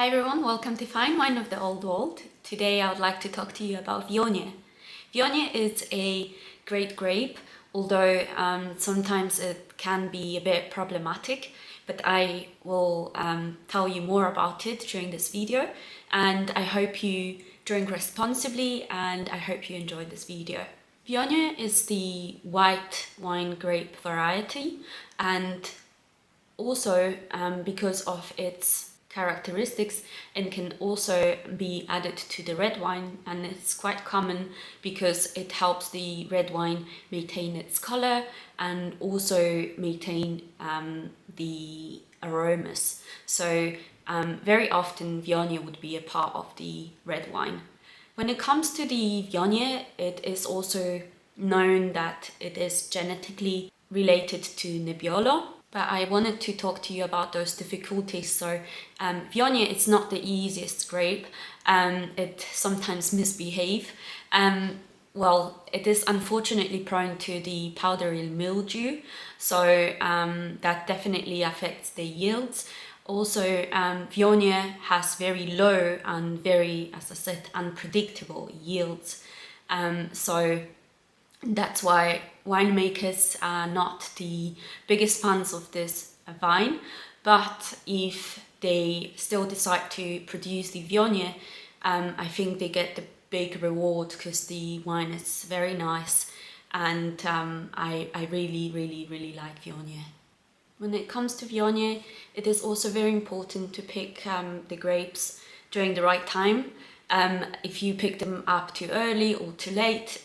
Hi everyone, welcome to Fine Wine of the Old World. Today I would like to talk to you about Viognier. Viognier is a great grape, although sometimes it can be a bit problematic, but I will tell you more about it during this video, and I hope you drink responsibly and I hope you enjoy this video. Viognier is the white wine grape variety, and also because of its characteristics, and can also be added to the red wine, and it's quite common because it helps the red wine maintain its color and also maintain the aromas. So very often Viognier would be a part of the red wine. When it comes to the Viognier, it is also known that it is genetically related to Nebbiolo, but I wanted to talk to you about those difficulties. So Viognier is not the easiest grape. It sometimes misbehave. Well, it is unfortunately prone to the powdery mildew, so that definitely affects the yields. Also, Viognier has very low and very, as I said, unpredictable yields. So that's why winemakers are not the biggest fans of this vine. But if they still decide to produce the Viognier, I think they get the big reward because the wine is very nice, and I really like Viognier. When it comes to Viognier, it is also very important to pick the grapes during the right time. If you pick them up too early or too late,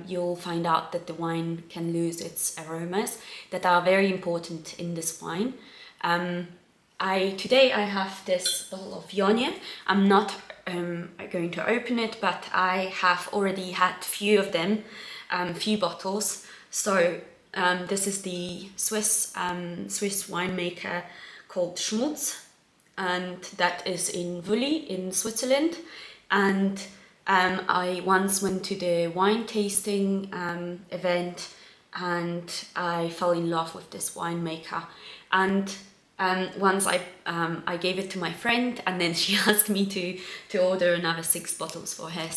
you'll find out that the wine can lose its aromas that are very important in this wine. Today I have this bottle of Viognier. I'm not going to open it, but I have already had few of them, few bottles. So this is the Swiss winemaker called Schmutz, and that is in Vully in Switzerland. And I once went to the wine tasting event, and I fell in love with this winemaker. And once I gave it to my friend, and then she asked me to order another 6 bottles for her.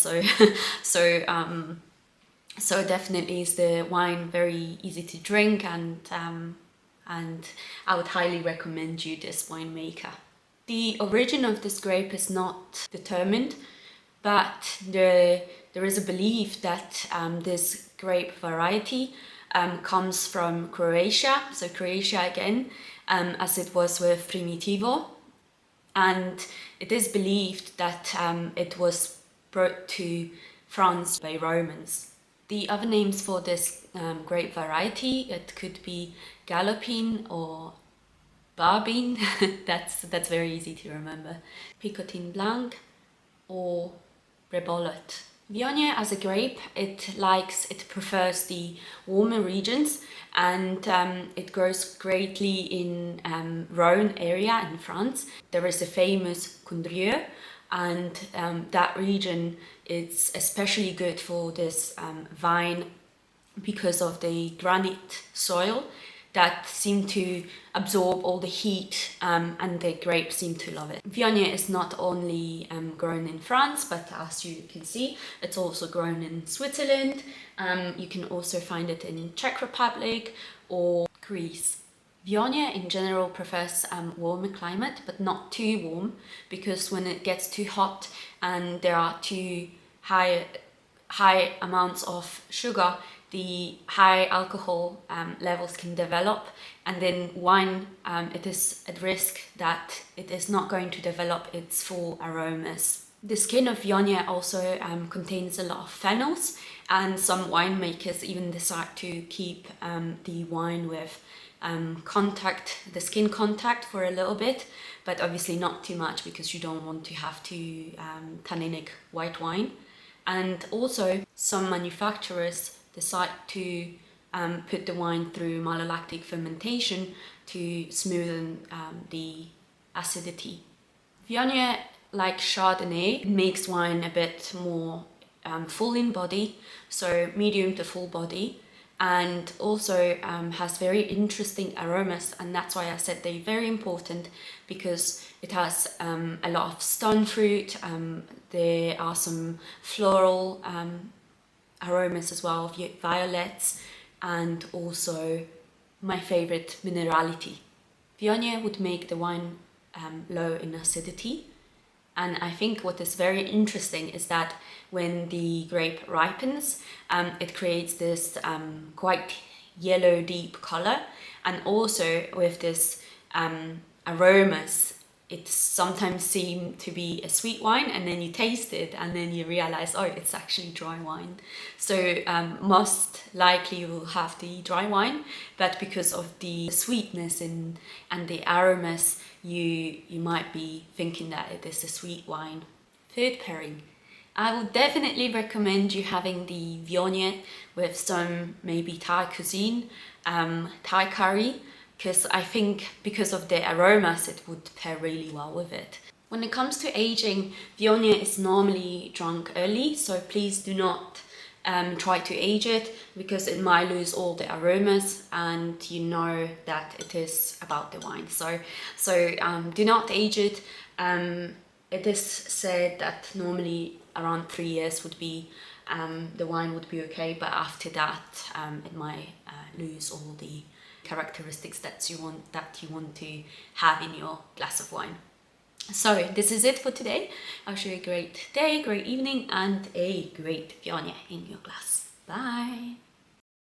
So definitely is the wine very easy to drink, and I would highly recommend you this winemaker. The origin of this grape is not determined, but there is a belief that this grape variety comes from Croatia. So Croatia again, as it was with Primitivo, and it is believed that it was brought to France by Romans. The other names for this grape variety, it could be Galopine or Barbine, that's very easy to remember, Picotin Blanc or Rebollet. Viognier as a grape, it prefers the warmer regions, and it grows greatly in Rhone area in France. There is a famous Condrieu, and that region is especially good for this vine because of the granite soil that seem to absorb all the heat, and the grapes seem to love it. Viognier is not only grown in France, but as you can see, it's also grown in Switzerland. You can also find it in Czech Republic or Greece. Viognier in general prefers warmer climate, but not too warm, because when it gets too hot and there are too high amounts of sugar, the high alcohol levels can develop, and then wine, it is at risk that it is not going to develop its full aromas. The skin of Viognier also contains a lot of phenols, and some winemakers even decide to keep the wine with the skin contact for a little bit, but obviously not too much, because you don't want to have too tanninic white wine. And also some manufacturers decide to put the wine through malolactic fermentation to smoothen the acidity. Viognier, like Chardonnay, makes wine a bit more full in body, so medium to full body, and also has very interesting aromas, and that's why I said they're very important, because it has a lot of stone fruit. There are some floral aromas as well, violets, and also my favorite, minerality. Viognier would make the wine low in acidity, and I think what is very interesting is that when the grape ripens, it creates this quite yellow deep color, and also with this aromas. It sometimes seems to be a sweet wine, and then you taste it and then you realize, oh, it's actually dry wine. So most likely you will have the dry wine, but because of the sweetness and the aromas, you might be thinking that it is a sweet wine. Third pairing. I would definitely recommend you having the Viognier with some maybe Thai cuisine, Thai curry, because I think because of the aromas it would pair really well with it. When it comes to aging, Viognier is normally drunk early, so please do not try to age it, because it might lose all the aromas, and you know that it is about the wine. So do not age it. It is said that normally around 3 years would be the wine would be okay, but after that it might lose all the characteristics that you want to have in your glass of wine. So this is it for today. I wish you a great day, great evening, and a great Viognier in your glass. Bye.